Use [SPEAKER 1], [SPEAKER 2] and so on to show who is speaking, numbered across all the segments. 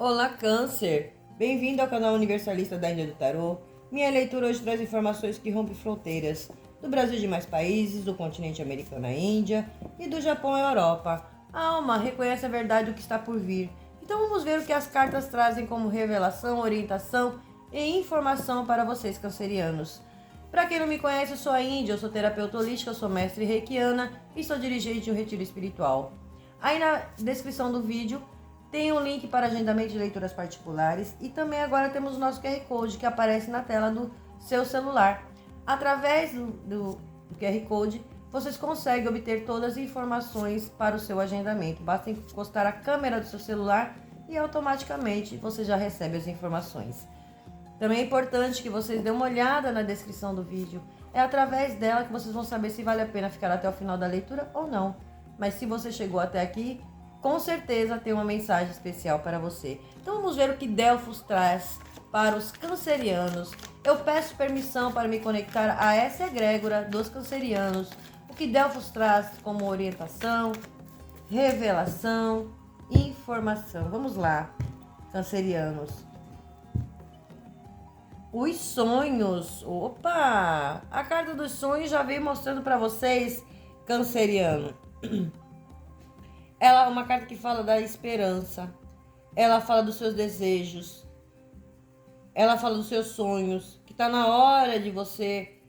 [SPEAKER 1] Olá, Câncer! Bem-vindo ao canal Universalista da Índia do Tarô. Minha leitura hoje traz informações que rompem fronteiras do Brasil e de mais países, do continente americano à Índia e do Japão à Europa. A alma reconhece a verdade do que está por vir. Então vamos ver o que as cartas trazem como revelação, orientação e informação para vocês, cancerianos. Para quem não me conhece, eu sou a Índia, eu sou terapeuta holística, eu sou mestre reikiana e sou dirigente de um retiro espiritual. Aí na descrição do vídeo tem um link para agendamento de leituras particulares e também agora temos o nosso QR Code que aparece na tela do seu celular. Através do QR Code, vocês conseguem obter todas as informações para o seu agendamento. Basta encostar a câmera do seu celular e automaticamente você já recebe as informações. Também é importante que vocês dêem uma olhada na descrição do vídeo. É através dela que vocês vão saber se vale a pena ficar até o final da leitura ou não. Mas se você chegou até aqui, com certeza tem uma mensagem especial para você. Então vamos ver o que Delfos traz para os cancerianos. Eu peço permissão para me conectar a essa egrégora dos cancerianos. O que Delfos traz como orientação, revelação, informação. Vamos lá, cancerianos. Os sonhos. Opa! A carta dos sonhos já veio mostrando para vocês, canceriano. Ela é uma carta que fala da esperança. Ela fala dos seus desejos. Ela fala dos seus sonhos. Que está na hora de você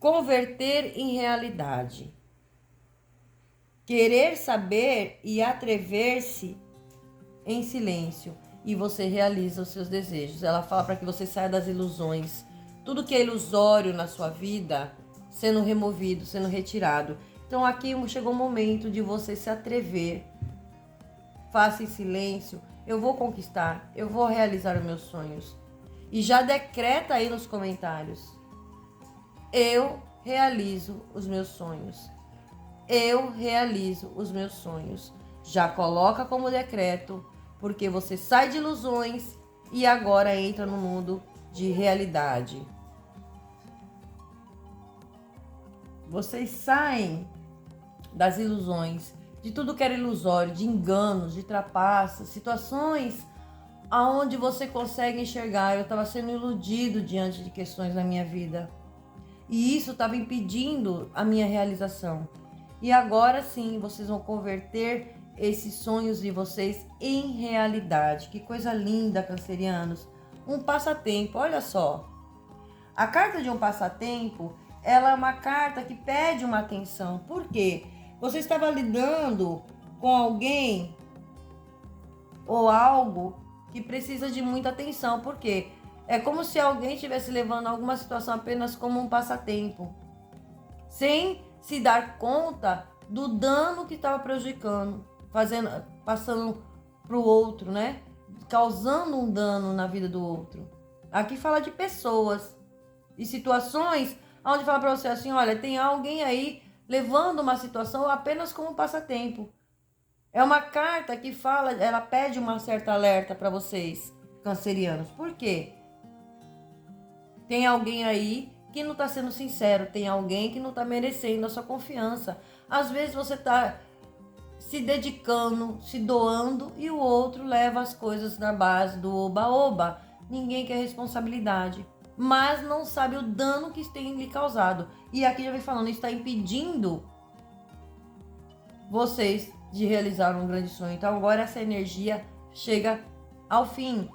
[SPEAKER 1] converter em realidade. Querer saber e atrever-se em silêncio. E você realiza os seus desejos. Ela fala para que você saia das ilusões. Tudo que é ilusório na sua vida sendo removido, sendo retirado. Então aqui chegou o momento de você se atrever. Faça em silêncio. Eu vou conquistar. Eu vou realizar os meus sonhos. E já decreta aí nos comentários. Eu realizo os meus sonhos. Eu realizo os meus sonhos. Já coloca como decreto. Porque você sai de ilusões e agora entra no mundo de realidade. Vocês saem das ilusões, de tudo que era ilusório, de enganos, de trapaças, situações aonde você consegue enxergar. Eu estava sendo iludido diante de questões da minha vida. E isso estava impedindo a minha realização. E agora sim, vocês vão converter esses sonhos de vocês em realidade. Que coisa linda, cancerianos. Um passatempo, olha só. A carta de um passatempo, ela é uma carta que pede uma atenção. Por quê? Você estava lidando com alguém ou algo que precisa de muita atenção. Por quê? É como se alguém estivesse levando alguma situação apenas como um passatempo, sem se dar conta do dano que estava prejudicando, passando para o outro, né? Causando um dano na vida do outro. Aqui fala de pessoas e situações onde fala para você assim, olha, tem alguém aí levando uma situação apenas como passatempo. É uma carta que fala, ela pede uma certa alerta para vocês, cancerianos. Por quê? Tem alguém aí que não está sendo sincero, tem alguém que não está merecendo a sua confiança. Às vezes você está se dedicando, se doando e o outro leva as coisas na base do oba-oba. Ninguém quer responsabilidade, mas não sabe o dano que tem lhe causado. E aqui já vem falando, está impedindo vocês de realizar um grande sonho. Então agora essa energia chega ao fim.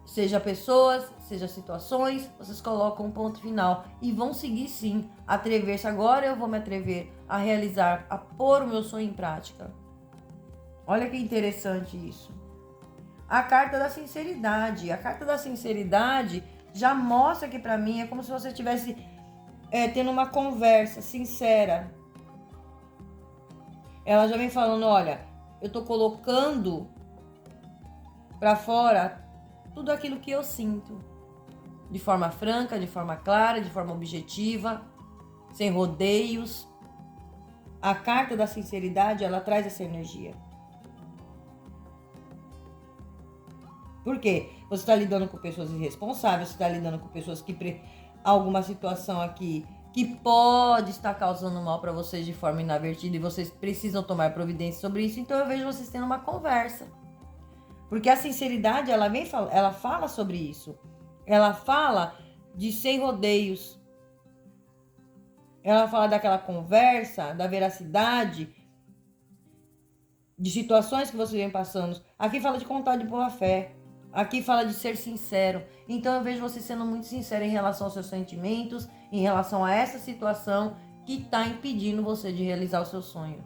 [SPEAKER 1] Seja pessoas, seja situações, vocês colocam um ponto final e vão seguir sim, atrever-se. Agora eu vou me atrever a realizar, a pôr o meu sonho em prática. Olha que interessante isso. A carta da sinceridade. A carta da sinceridade já mostra que para mim é como se você estivesse tendo uma conversa sincera. Ela já vem falando, olha, eu tô colocando para fora tudo aquilo que eu sinto, de forma franca, de forma clara, de forma objetiva, sem rodeios. A carta da sinceridade, ela traz essa energia. Por quê? Você está lidando com pessoas irresponsáveis, você está lidando com pessoas que alguma situação aqui que pode estar causando mal para vocês de forma inadvertida e vocês precisam tomar providência sobre isso. Então eu vejo vocês tendo uma conversa. Porque a sinceridade, ela fala sobre isso. Ela fala de sem rodeios. Ela fala daquela conversa, da veracidade, de situações que você vem passando. Aqui fala de contar de boa fé. Aqui fala de ser sincero. Então eu vejo você sendo muito sincero em relação aos seus sentimentos, em relação a essa situação que está impedindo você de realizar o seu sonho.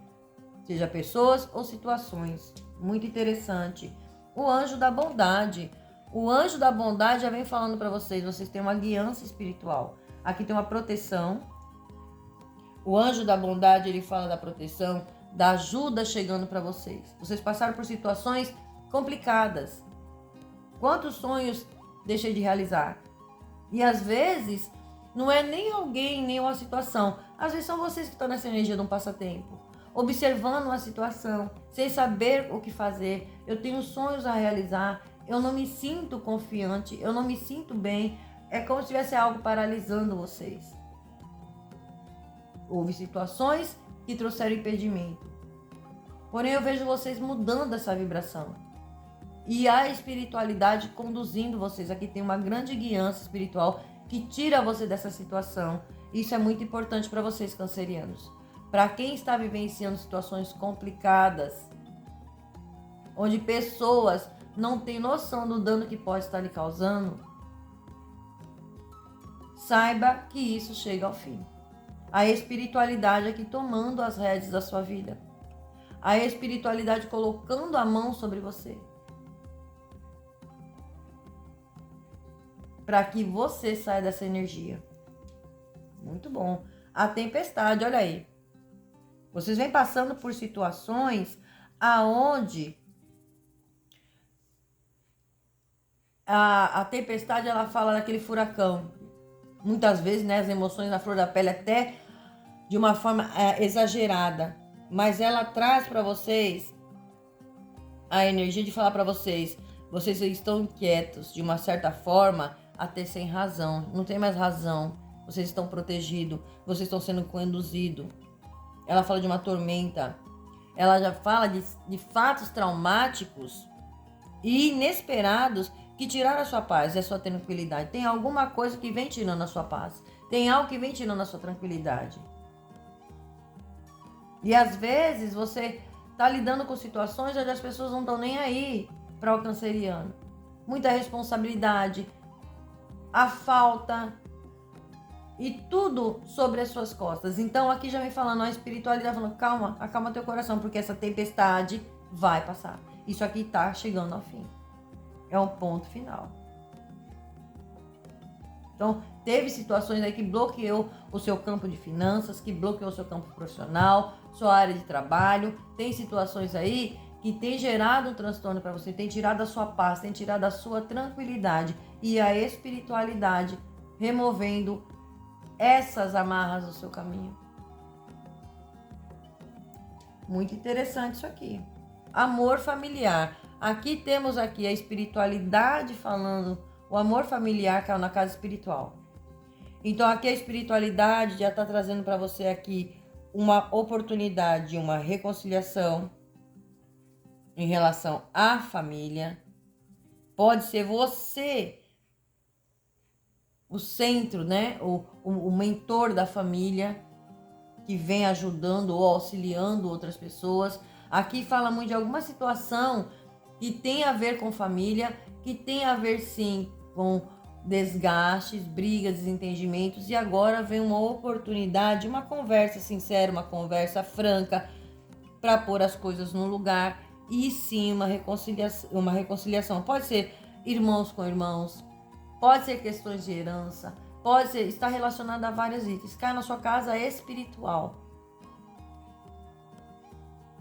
[SPEAKER 1] Seja pessoas ou situações. Muito interessante. O anjo da bondade. O anjo da bondade já vem falando para vocês têm uma guiança espiritual. Aqui tem uma proteção. O anjo da bondade, ele fala da proteção, da ajuda chegando para vocês. Vocês passaram por situações complicadas. Quantos sonhos deixei de realizar? E às vezes, não é nem alguém, nem uma situação. Às vezes são vocês que estão nessa energia de um passatempo. Observando uma situação, sem saber o que fazer. Eu tenho sonhos a realizar. Eu não me sinto confiante. Eu não me sinto bem. É como se tivesse algo paralisando vocês. Houve situações que trouxeram impedimento. Porém, eu vejo vocês mudando essa vibração. E a espiritualidade conduzindo vocês. Aqui tem uma grande guiança espiritual que tira você dessa situação. Isso é muito importante para vocês, cancerianos. Para quem está vivenciando situações complicadas, onde pessoas não têm noção do dano que pode estar lhe causando, saiba que isso chega ao fim. A espiritualidade aqui tomando as rédeas da sua vida. A espiritualidade colocando a mão sobre você. Para que você saia dessa energia. Muito bom. A tempestade, olha aí. Vocês vêm passando por situações aonde a tempestade, ela fala daquele furacão. Muitas vezes, né, as emoções na flor da pele, até de uma forma exagerada. Mas ela traz para vocês a energia de falar para vocês estão inquietos, de uma certa forma, até sem razão. Não tem mais razão. Vocês estão protegidos, vocês estão sendo conduzidos. Ela fala de uma tormenta. Ela já fala de fatos traumáticos e inesperados que tiraram a sua paz e a sua tranquilidade. Tem alguma coisa que vem tirando a sua paz. Tem algo que vem tirando a sua tranquilidade. E às vezes você está lidando com situações onde as pessoas não estão nem aí para o canceriano. Muita responsabilidade, a falta e tudo sobre as suas costas. Então aqui já vem falando, a espiritualidade falando, calma, acalma teu coração, porque essa tempestade vai passar. Isso aqui está chegando ao fim. É um ponto final. Então, teve situações aí que bloqueou o seu campo de finanças, que bloqueou o seu campo profissional, sua área de trabalho. Tem situações aí que tem gerado um transtorno para você, tem tirado a sua paz, tem tirado a sua tranquilidade. E a espiritualidade removendo essas amarras do seu caminho. Muito interessante isso aqui. Amor familiar. Aqui temos aqui a espiritualidade falando, o amor familiar caiu na casa espiritual. Então aqui a espiritualidade já está trazendo para você aqui uma oportunidade, uma reconciliação em relação à família. Pode ser você o centro, né? O mentor da família que vem ajudando ou auxiliando outras pessoas. Aqui fala muito de alguma situação que tem a ver com família, que tem a ver sim com desgastes, brigas, desentendimentos, e agora vem uma oportunidade, uma conversa sincera, uma conversa franca para pôr as coisas no lugar e sim uma reconciliação. Pode ser irmãos com irmãos, pode ser questões de herança, pode ser, está relacionado a vários itens, cai na sua casa espiritual.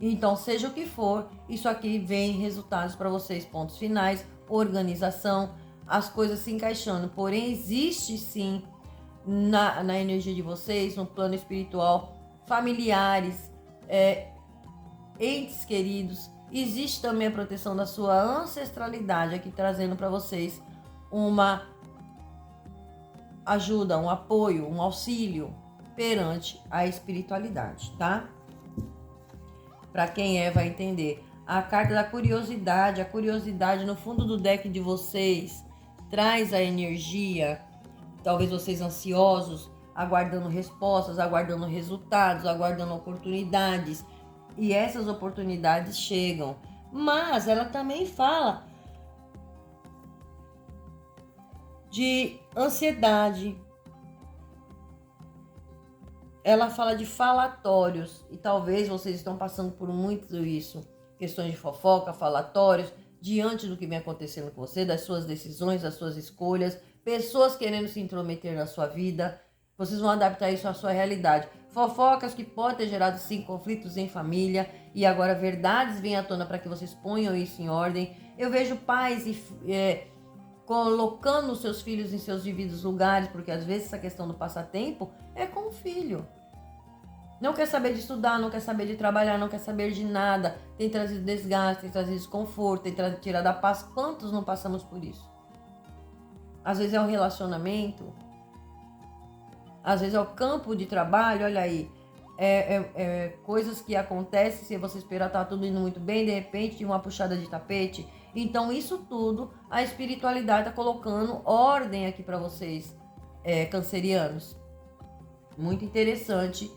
[SPEAKER 1] Então, seja o que for, isso aqui vem resultados para vocês, pontos finais, organização, as coisas se encaixando. Porém, existe sim na energia de vocês, no plano espiritual, familiares, entes queridos. Existe também a proteção da sua ancestralidade, aqui trazendo para vocês uma ajuda, um apoio, um auxílio perante a espiritualidade, tá? Para quem vai entender. a carta da curiosidade. A curiosidade no fundo do deck de vocês traz a energia, talvez vocês ansiosos, aguardando respostas, aguardando resultados, aguardando oportunidades. E essas oportunidades chegam. Mas ela também fala de ansiedade. Ela fala de falatórios. E talvez vocês estão passando por muito isso. Questões de fofoca, falatórios, diante do que vem acontecendo com você, das suas decisões, das suas escolhas, pessoas querendo se intrometer na sua vida. Vocês vão adaptar isso à sua realidade. Fofocas que podem ter gerado, sim, conflitos em família. E agora verdades vêm à tona para que vocês ponham isso em ordem. Eu vejo pais colocando os seus filhos em seus devidos lugares, porque às vezes essa questão do passatempo é com o filho. Não quer saber de estudar, não quer saber de trabalhar, não quer saber de nada. Tem trazido desgaste, tem trazido desconforto, tem tirado a paz. Quantos não passamos por isso? Às vezes é o relacionamento, às vezes é o campo de trabalho, olha aí. Coisas que acontecem, se você esperar tá tudo indo muito bem, de repente de uma puxada de tapete. Então isso tudo, a espiritualidade está colocando ordem aqui para vocês, cancerianos. Muito interessante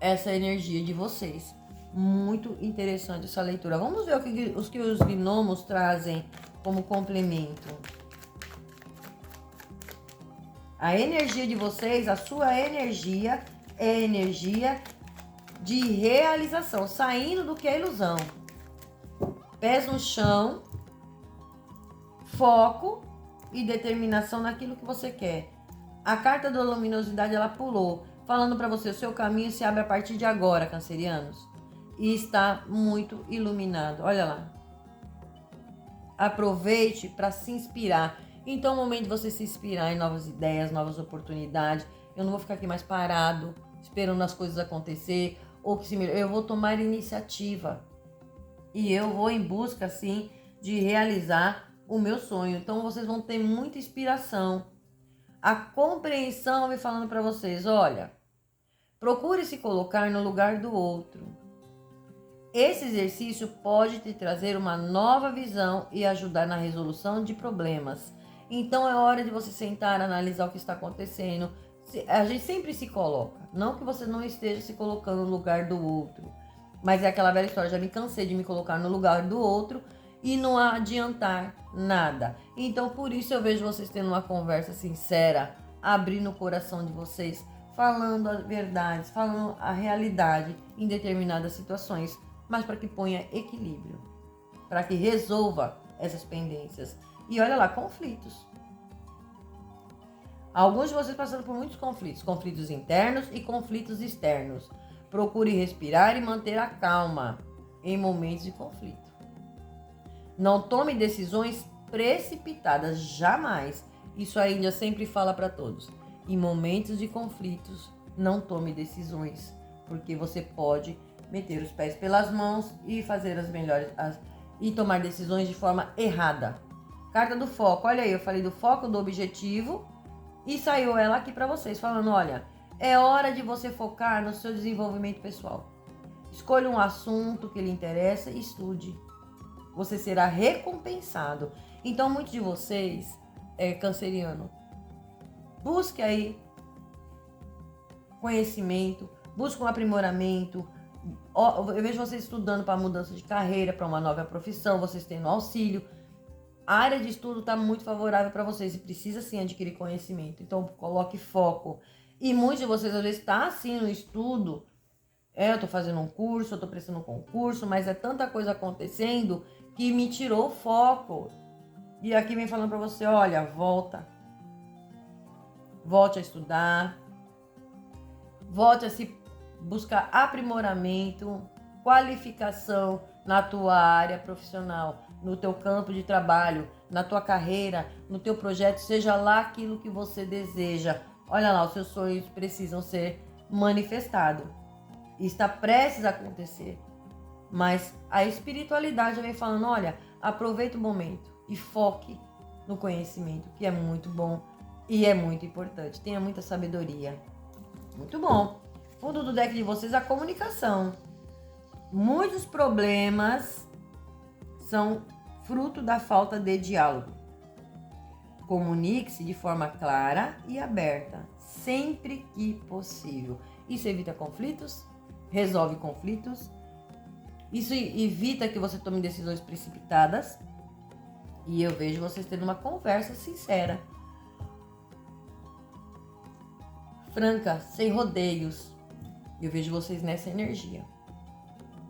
[SPEAKER 1] essa energia de vocês. Muito interessante essa leitura. Vamos ver o que os gnomos trazem como complemento. A energia de vocês, a sua energia é energia de realização, saindo do que é ilusão. Pés no chão, foco e determinação naquilo que você quer. A carta da luminosidade, ela pulou, falando para você, o seu caminho se abre a partir de agora, cancerianos. E está muito iluminado, olha lá. Aproveite para se inspirar. Então é o momento de você se inspirar em novas ideias, novas oportunidades. Eu não vou ficar aqui mais parado, esperando as coisas acontecer, ou que se melhore. Eu vou tomar iniciativa. E eu vou em busca, assim, de realizar o meu sonho. Então vocês vão ter muita inspiração. A compreensão vem falando para vocês, olha, procure se colocar no lugar do outro. Esse exercício pode te trazer uma nova visão e ajudar na resolução de problemas. Então é hora de você sentar, analisar o que está acontecendo. A gente sempre se coloca, não que você não esteja se colocando no lugar do outro, mas é aquela velha história, já me cansei de me colocar no lugar do outro e não adiantar nada. Então por isso eu vejo vocês tendo uma conversa sincera, abrindo o coração de vocês, falando as verdades, falando a realidade em determinadas situações, mas para que ponha equilíbrio, para que resolva essas pendências. E olha lá, conflitos. Alguns de vocês passando por muitos conflitos, conflitos internos e conflitos externos. Procure respirar e manter a calma em momentos de conflito. Não tome decisões precipitadas, jamais. Isso a Índia sempre fala para todos. Em momentos de conflitos, não tome decisões, porque você pode meter os pés pelas mãos e fazer e tomar decisões de forma errada. Carta do foco, olha aí, eu falei do foco, do objetivo, e saiu ela aqui para vocês, falando, olha, é hora de você focar no seu desenvolvimento pessoal. Escolha um assunto que lhe interessa e estude. Você será recompensado. Então, muitos de vocês, canceriano, busque aí conhecimento, busque um aprimoramento. Eu vejo vocês estudando para mudança de carreira, para uma nova profissão, vocês tendo auxílio. A área de estudo está muito favorável para vocês e precisa sim adquirir conhecimento. Então, coloque foco. E muitos de vocês, às vezes, está assim no estudo. Eu estou fazendo um curso, eu estou prestando um concurso, mas é tanta coisa acontecendo que me tirou o foco. E aqui vem falando para você, olha, volta. Volte a estudar. Volte a se buscar aprimoramento, qualificação na tua área profissional, no teu campo de trabalho, na tua carreira, no teu projeto, seja lá aquilo que você deseja. Olha lá, os seus sonhos precisam ser manifestados. Está prestes a acontecer. Mas a espiritualidade vem falando, olha, aproveita o momento e foque no conhecimento, que é muito bom e é muito importante. Tenha muita sabedoria. Muito bom. Fundo do deck de vocês, a comunicação. Muitos problemas são fruto da falta de diálogo. Comunique-se de forma clara e aberta, sempre que possível. Isso evita conflitos, resolve conflitos, isso evita que você tome decisões precipitadas e eu vejo vocês tendo uma conversa sincera, franca, sem rodeios. Eu vejo vocês nessa energia.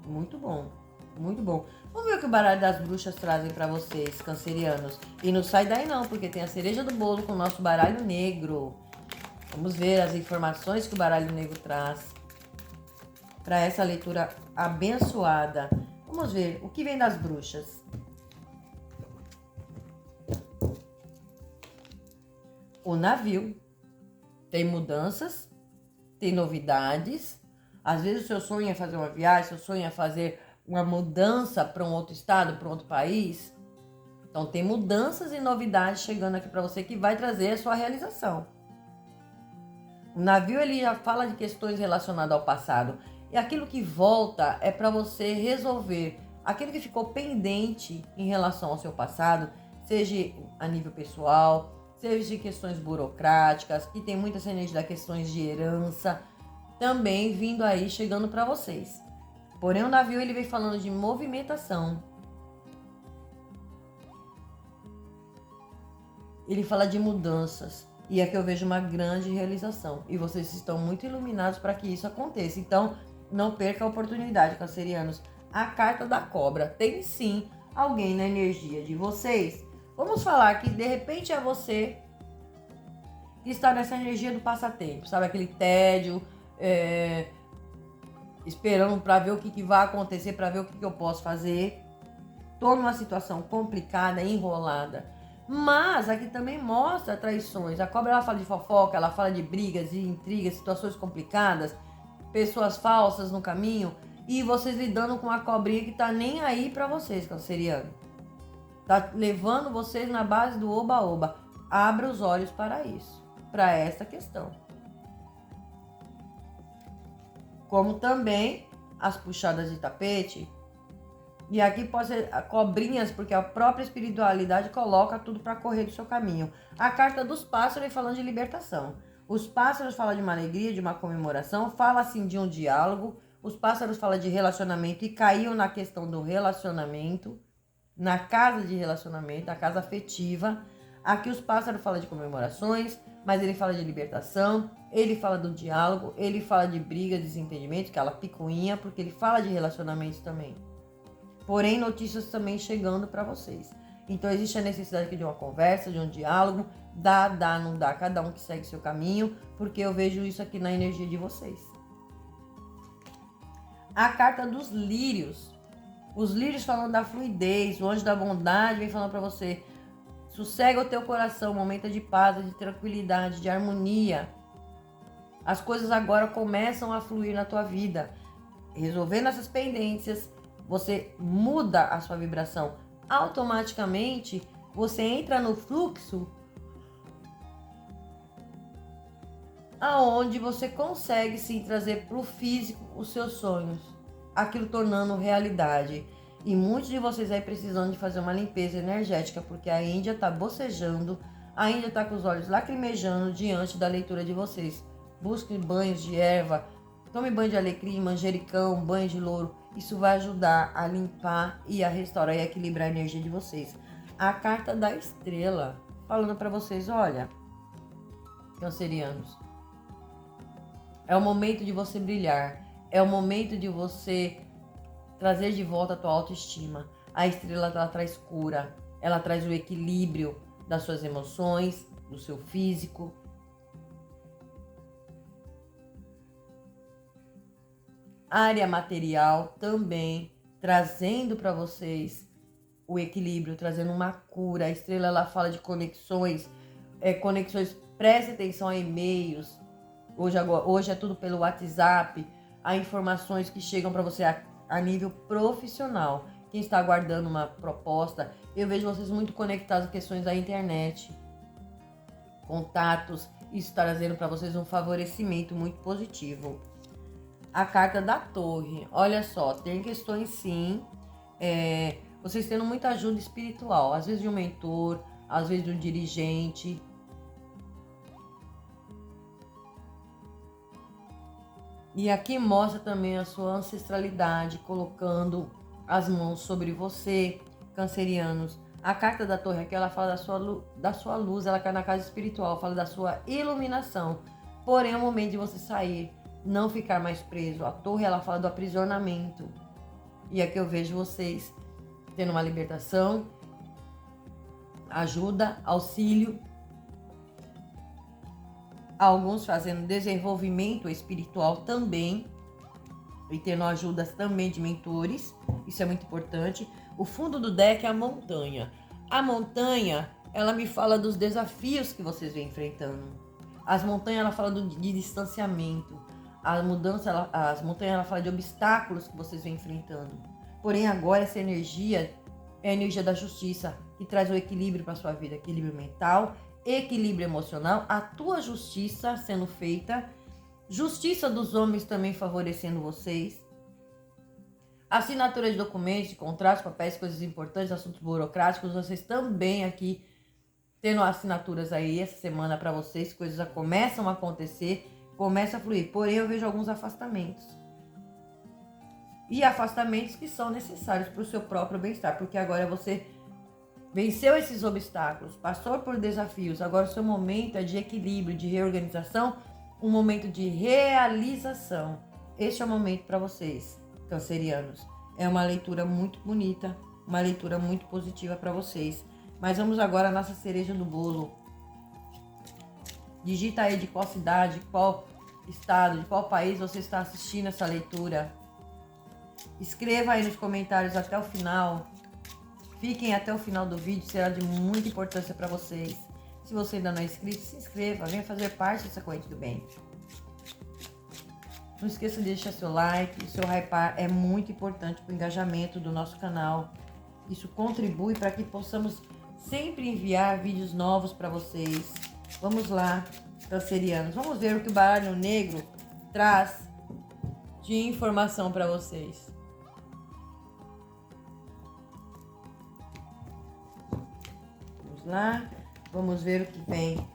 [SPEAKER 1] Muito bom, muito bom. Vamos ver o que o baralho das bruxas trazem para vocês, cancerianos. E não sai daí não, porque tem a cereja do bolo com o nosso baralho negro. Vamos ver as informações que o baralho negro traz para essa leitura abençoada. Vamos ver o que vem das bruxas. O navio. Tem mudanças, tem novidades. Às vezes o seu sonho é fazer uma viagem, seu sonho é fazer uma mudança para um outro estado, para um outro país. Então tem mudanças e novidades chegando aqui para você que vai trazer a sua realização. O navio ele já fala de questões relacionadas ao passado. E aquilo que volta é para você resolver aquilo que ficou pendente em relação ao seu passado, seja a nível pessoal, seja de questões burocráticas, que tem muita energia das questões de herança, também vindo aí, chegando para vocês. Porém, o navio ele vem falando de movimentação. Ele fala de mudanças. E aqui eu vejo uma grande realização. E vocês estão muito iluminados para que isso aconteça. Então, não perca a oportunidade, cancerianos. A carta da cobra. Tem sim alguém na energia de vocês. Vamos falar que de repente é você que está nessa energia do passatempo. Sabe, aquele tédio, esperando para ver o que vai acontecer, para ver o que eu posso fazer. Estou numa situação complicada, enrolada. Mas aqui também mostra traições. A cobra ela fala de fofoca, ela fala de brigas, de intrigas, situações complicadas, pessoas falsas no caminho. E vocês lidando com a cobrinha que tá nem aí para vocês, canceriano. Tá levando vocês na base do oba-oba. Abra os olhos para isso, para essa questão. Como também as puxadas de tapete. E aqui pode ser cobrinhas, porque a própria espiritualidade coloca tudo para correr do seu caminho. A carta dos pássaros falando de libertação. Os pássaros falam de uma alegria, de uma comemoração, fala assim de um diálogo. Os pássaros falam de relacionamento e caiu na questão do relacionamento, na casa de relacionamento, na casa afetiva. Aqui os pássaros falam de comemorações, mas ele fala de libertação, ele fala do diálogo, ele fala de briga, desentendimento, aquela picuinha, porque ele fala de relacionamentos também. Porém, notícias também chegando para vocês. Então, existe a necessidade aqui de uma conversa, de um diálogo. Dá, não dá. Cada um que segue seu caminho, porque eu vejo isso aqui na energia de vocês. A carta dos lírios. Os lírios falando da fluidez, o anjo da bondade vem falando para você. Sossega o teu coração, momento de paz, de tranquilidade, de harmonia. As coisas agora começam a fluir na tua vida. Resolvendo essas pendências, você muda a sua vibração. Automaticamente, você entra no fluxo aonde você consegue sim trazer para o físico os seus sonhos, aquilo tornando realidade. E muitos de vocês aí precisando de fazer uma limpeza energética, porque a Índia está bocejando, a Índia está com os olhos lacrimejando diante da leitura de vocês. Busque banhos de erva, tome banho de alecrim, manjericão, banho de louro. Isso vai ajudar a limpar e a restaurar e equilibrar a energia de vocês. A carta da estrela, falando para vocês, olha, cancerianos, é o momento de você brilhar, é o momento de você trazer de volta a tua autoestima. A estrela, ela traz cura, ela traz o equilíbrio das suas emoções, do seu físico. Área material também, trazendo para vocês o equilíbrio, trazendo uma cura. A estrela, ela fala de conexões, preste atenção a e-mails. Hoje é tudo pelo WhatsApp, há informações que chegam para você a nível profissional. Quem está aguardando uma proposta, eu vejo vocês muito conectados a questões da internet, contatos, isso está trazendo para vocês um favorecimento muito positivo. A carta da torre, olha só, tem questões sim, Vocês tendo muita ajuda espiritual, às vezes de um mentor, às vezes de um dirigente. E aqui mostra também a sua ancestralidade, colocando as mãos sobre você, cancerianos. A carta da torre aqui, ela fala da sua luz, ela cai na casa espiritual, fala da sua iluminação. Porém, é o momento de você sair, não ficar mais preso. A torre, ela fala do aprisionamento. E aqui eu vejo vocês tendo uma libertação, ajuda, auxílio. Alguns fazendo desenvolvimento espiritual também. E tendo ajudas também de mentores. Isso é muito importante. O fundo do deck é a montanha. A montanha, ela me fala dos desafios que vocês vêm enfrentando. As montanhas, ela fala de distanciamento. As montanhas, ela fala de obstáculos que vocês vêm enfrentando. Porém, agora essa energia é a energia da justiça, que traz o equilíbrio para a sua vida. Equilíbrio mental, equilíbrio emocional, a tua justiça sendo feita. Justiça dos homens também favorecendo vocês. Assinatura de documentos, de contratos, papéis, coisas importantes, assuntos burocráticos. Vocês também aqui tendo assinaturas aí essa semana para vocês. Coisas já começam a acontecer, começa a fluir. Porém, eu vejo alguns afastamentos. E afastamentos que são necessários para o seu próprio bem-estar. Porque agora você venceu esses obstáculos, passou por desafios. Agora o seu momento é de equilíbrio, de reorganização. Um momento de realização. Este é o momento para vocês, cancerianos. É uma leitura muito bonita, uma leitura muito positiva para vocês. Mas vamos agora à nossa cereja do bolo. Digita aí de qual cidade, qual estado, de qual país você está assistindo essa leitura. Escreva aí nos comentários até o final. Fiquem até o final do vídeo, será de muita importância para vocês. Se você ainda não é inscrito, se inscreva, venha fazer parte dessa corrente do bem. Não esqueça de deixar seu like, o seu hypar é muito importante para o engajamento do nosso canal. Isso contribui para que possamos sempre enviar vídeos novos para vocês. Vamos lá, cancerianos. Vamos ver o que o baralho negro traz de informação para vocês. Vamos lá, vamos ver o que vem.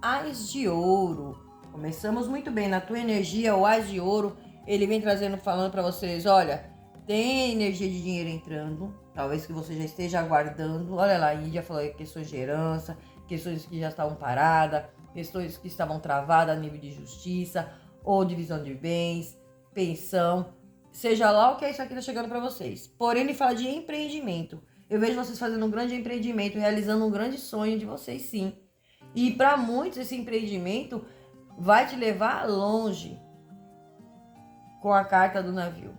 [SPEAKER 1] Ás de ouro. Começamos muito bem. Na tua energia, o Ás de ouro, ele vem trazendo, falando para vocês, olha, tem energia de dinheiro entrando, talvez que você já esteja aguardando. Olha lá, a Índia falou aí questões de herança, questões que já estavam paradas, questões que estavam travadas a nível de justiça, ou divisão de bens, pensão, seja lá o que é isso aqui tá chegando para vocês. Porém, ele fala de empreendimento. Eu vejo vocês fazendo um grande empreendimento, realizando um grande sonho de vocês, sim. E para muitos esse empreendimento vai te levar longe com a carta do navio.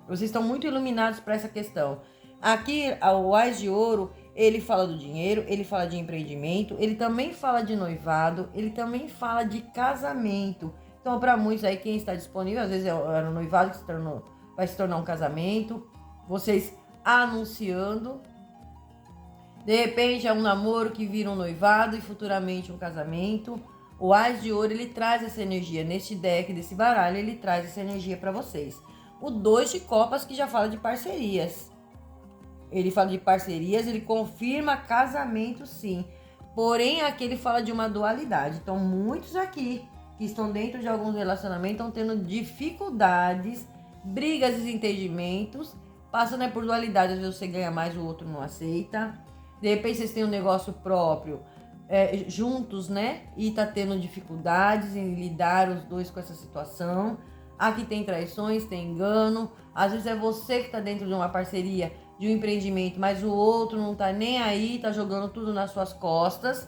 [SPEAKER 1] Vocês estão muito iluminados para essa questão. Aqui, o Ás de Ouro, ele fala do dinheiro, ele fala de empreendimento, ele também fala de noivado, ele também fala de casamento. Então, para muitos aí, quem está disponível, às vezes é um noivado que vai se tornar um casamento. Vocês anunciando. De repente é um namoro que vira um noivado e futuramente um casamento. O Ás de Ouro, ele traz essa energia. Neste deck, desse baralho, ele traz essa energia para vocês. O 2 de copas, que já fala de parcerias. Ele fala de parcerias, ele confirma casamento, sim. Porém, aqui ele fala de uma dualidade. Então, muitos aqui que estão dentro de alguns relacionamentos estão tendo dificuldades, brigas, desentendimentos. Passando por dualidade, às vezes você ganha mais, o outro não aceita. De repente vocês têm um negócio próprio juntos, né? E tá tendo dificuldades em lidar os dois com essa situação. Aqui tem traições, tem engano. Às vezes é você que tá dentro de uma parceria, de um empreendimento, mas o outro não tá nem aí, tá jogando tudo nas suas costas.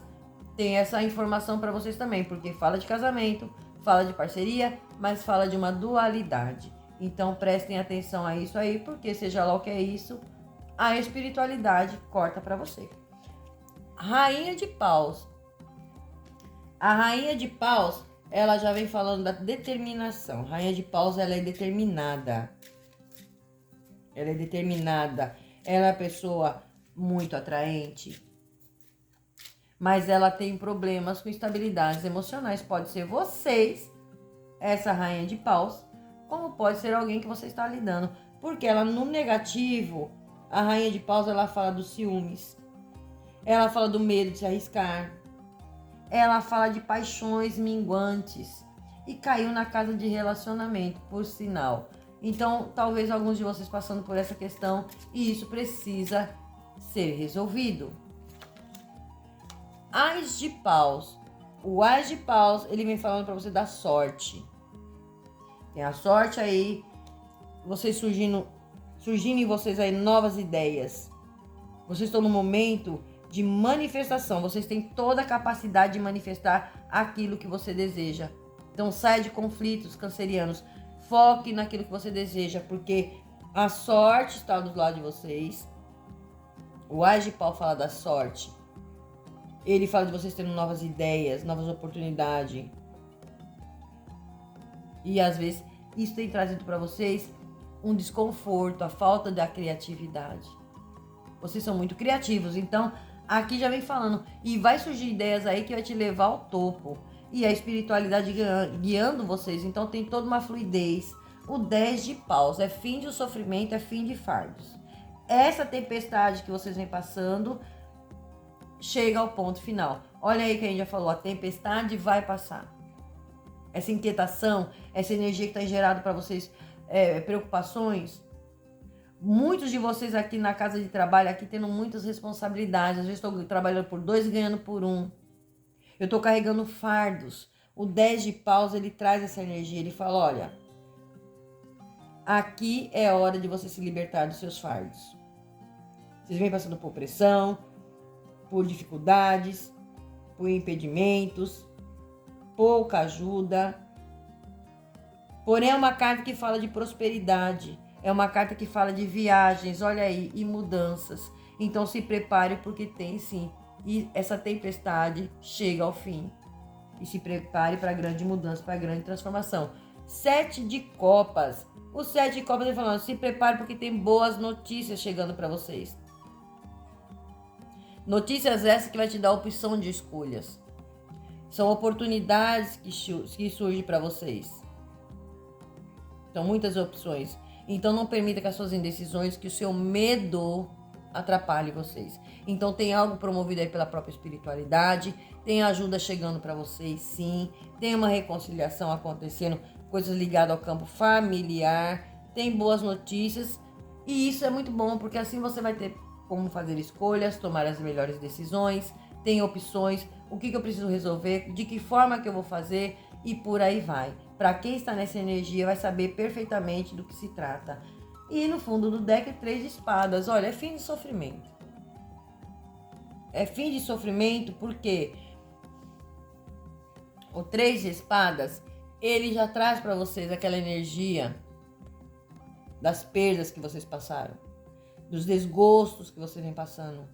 [SPEAKER 1] Tem essa informação para vocês também, porque fala de casamento, fala de parceria, mas fala de uma dualidade. Então prestem atenção a isso aí, porque seja lá o que é isso, a espiritualidade corta para você. Rainha de Paus. A Rainha de Paus, ela já vem falando da determinação. Rainha de Paus, ela é determinada. Ela é determinada. Ela é uma pessoa muito atraente. Mas ela tem problemas com estabilidades emocionais. Pode ser vocês, essa Rainha de Paus, como pode ser alguém que você está lidando. Porque ela, no negativo, a Rainha de Paus, ela fala dos ciúmes. Ela fala do medo de se arriscar. Ela fala de paixões minguantes. E caiu na casa de relacionamento, por sinal. Então, talvez alguns de vocês passando por essa questão, e isso precisa ser resolvido. Ás de Paus. O Ás de Paus, ele vem falando para você da sorte. Tem a sorte aí, vocês surgindo em vocês aí novas ideias. Vocês estão no momento de manifestação. Vocês têm toda a capacidade de manifestar aquilo que você deseja. Então, saia de conflitos, cancerianos. Foque naquilo que você deseja, porque a sorte está do lado de vocês. O Ás de Pau fala da sorte. Ele fala de vocês tendo novas ideias, novas oportunidades. E às vezes isso tem trazido para vocês um desconforto, a falta da criatividade. Vocês são muito criativos, então aqui já vem falando. E vai surgir ideias aí que vai te levar ao topo. E a espiritualidade guiando vocês, então tem toda uma fluidez. O 10 de Paus é fim de sofrimento, é fim de fardos. Essa tempestade que vocês vêm passando chega ao ponto final. Olha aí que a gente já falou, a tempestade vai passar. Essa inquietação, essa energia que está gerada para vocês, preocupações. Muitos de vocês aqui na casa de trabalho, aqui tendo muitas responsabilidades. Às vezes estou trabalhando por 2 e ganhando por 1. Eu estou carregando fardos. O 10 de Paus, ele traz essa energia. Ele fala, olha, aqui é a hora de você se libertar dos seus fardos. Vocês vêm passando por pressão, por dificuldades, por impedimentos, pouca ajuda. Porém, é uma carta que fala de prosperidade. É uma carta que fala de viagens, olha aí, e mudanças. Então, se prepare porque tem sim. E essa tempestade chega ao fim. E se prepare para a grande mudança, para a grande transformação. 7 de Copas. O 7 de Copas, ele falando, se prepare porque tem boas notícias chegando para vocês. Notícias essas que vai te dar opção de escolhas. São oportunidades que surgem para vocês. São muitas opções. Então não permita que as suas indecisões, que o seu medo atrapalhe vocês. Então tem algo promovido aí pela própria espiritualidade, tem ajuda chegando para vocês, sim. Tem uma reconciliação acontecendo, coisas ligadas ao campo familiar, tem boas notícias. E isso é muito bom, porque assim você vai ter como fazer escolhas, tomar as melhores decisões, tem opções, o que eu preciso resolver, de que forma que eu vou fazer e por aí vai. Para quem está nessa energia vai saber perfeitamente do que se trata. E no fundo do deck, 3 de espadas. Olha, é fim de sofrimento. É fim de sofrimento porque o 3 de espadas, ele já traz para vocês aquela energia das perdas que vocês passaram, dos desgostos que vocês vêm passando.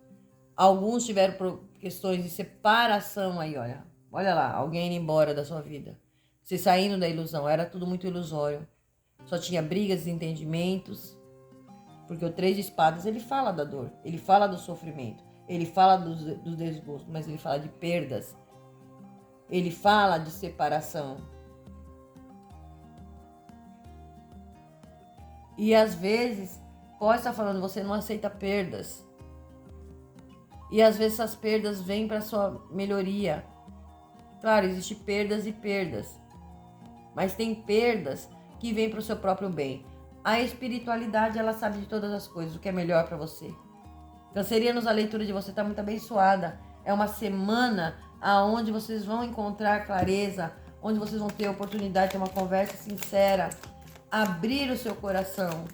[SPEAKER 1] Alguns tiveram questões de separação aí, olha. Olha lá, alguém indo embora da sua vida. Você saindo da ilusão, era tudo muito ilusório. Só tinha brigas e entendimentos. Porque o 3 de espadas, ele fala da dor, ele fala do sofrimento, ele fala do desgosto, mas ele fala de perdas. Ele fala de separação. E às vezes, pode estar falando, você não aceita perdas. E às vezes essas perdas vêm para sua melhoria. Claro, existem perdas e perdas. Mas tem perdas que vêm para o seu próprio bem. A espiritualidade, ela sabe de todas as coisas, o que é melhor para você. Cancerianos, a leitura de você está muito abençoada. É uma semana onde vocês vão encontrar clareza, onde vocês vão ter a oportunidade de ter uma conversa sincera, abrir o seu coração,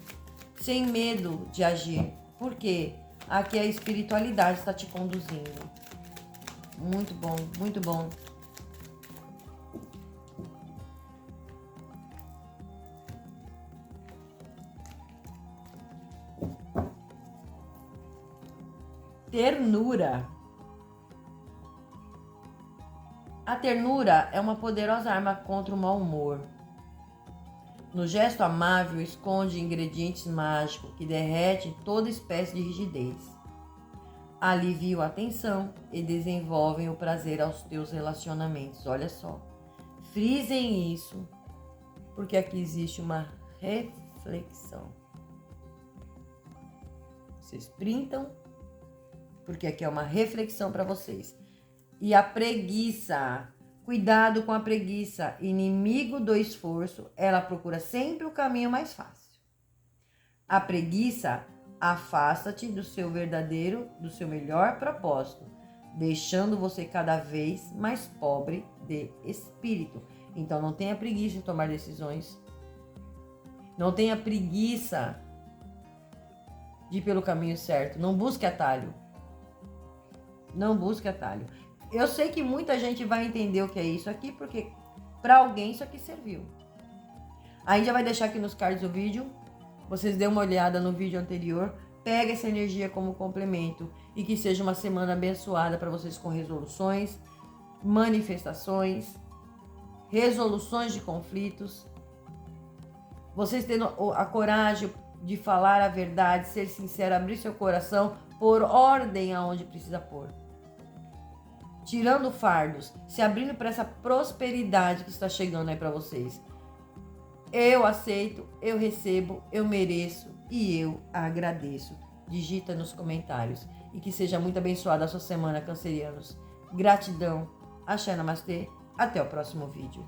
[SPEAKER 1] sem medo de agir. Por quê? Aqui a espiritualidade está te conduzindo. Muito bom, muito bom. Ternura. A ternura é uma poderosa arma contra o mau humor. No gesto amável esconde ingredientes mágicos que derretem toda espécie de rigidez. Aliviam a tensão e desenvolvem o prazer aos teus relacionamentos. Olha só. Frisem isso. porque aqui existe uma reflexão. Vocês printam, porque aqui é uma reflexão para vocês. E a preguiça, cuidado com a preguiça, inimigo do esforço, ela procura sempre o caminho mais fácil. A preguiça afasta-te do seu verdadeiro, do seu melhor propósito, deixando você cada vez mais pobre de espírito. Então não tenha preguiça de tomar decisões. Não tenha preguiça de ir pelo caminho certo. Não busque atalho. Não busque atalho. Eu sei que muita gente vai entender o que é isso aqui, porque para alguém isso aqui serviu. A gente já vai deixar aqui nos cards do vídeo. Vocês dêem uma olhada no vídeo anterior. Pega essa energia como complemento. E que seja uma semana abençoada para vocês com resoluções, manifestações, resoluções de conflitos. Vocês tendo a coragem de falar a verdade, ser sincero, abrir seu coração, pôr ordem aonde precisa pôr. Tirando fardos, se abrindo para essa prosperidade que está chegando aí para vocês. Eu aceito, eu recebo, eu mereço e eu agradeço. Digita nos comentários. E que seja muito abençoada a sua semana, cancerianos. Gratidão. Axé Namastê. Até o próximo vídeo.